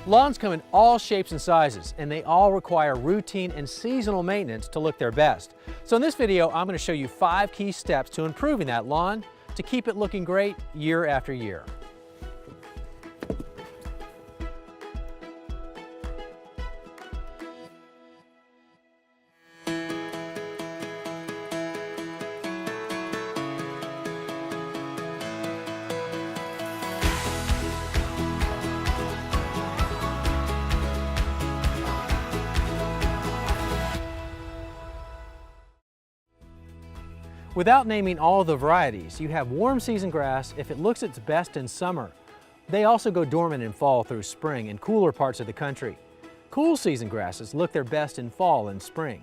Lawns come in all shapes and sizes, and they all require routine and seasonal maintenance to look their best. So in this video, I'm going to show you 5 key steps to improving that lawn to keep it looking great year after year. Without naming all the varieties, you have warm season grass if it looks its best in summer. They also go dormant in fall through spring in cooler parts of the country. Cool season grasses look their best in fall and spring.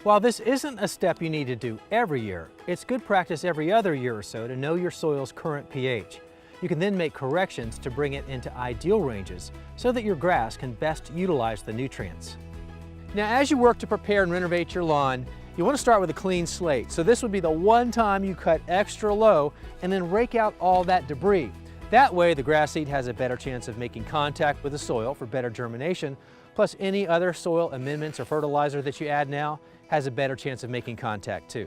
While this isn't a step you need to do every year, it's good practice every other year or so to know your soil's current pH. You can then make corrections to bring it into ideal ranges so that your grass can best utilize the nutrients. Now, as you work to prepare and renovate your lawn, you want to start with a clean slate. So this would be the one time you cut extra low and then rake out all that debris. That way the grass seed has a better chance of making contact with the soil for better germination, plus any other soil amendments or fertilizer that you add now has a better chance of making contact too.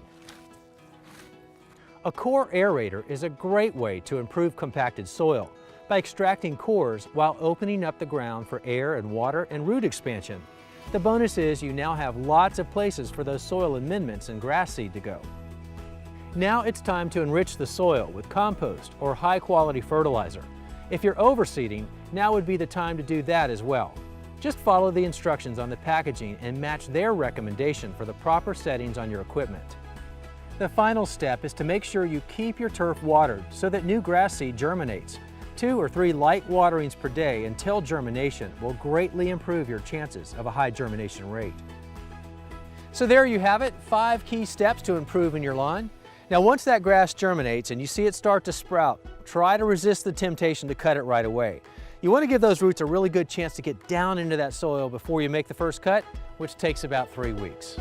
A core aerator is a great way to improve compacted soil by extracting cores while opening up the ground for air and water and root expansion. The bonus is you now have lots of places for those soil amendments and grass seed to go. Now it's time to enrich the soil with compost or high-quality fertilizer. If you're overseeding, now would be the time to do that as well. Just follow the instructions on the packaging and match their recommendation for the proper settings on your equipment. The final step is to make sure you keep your turf watered so that new grass seed germinates. 2 or 3 light waterings per day until germination will greatly improve your chances of a high germination rate. So there you have it, 5 key steps to improving your lawn. Now once that grass germinates and you see it start to sprout, try to resist the temptation to cut it right away. You want to give those roots a really good chance to get down into that soil before you make the first cut, which takes about 3 weeks.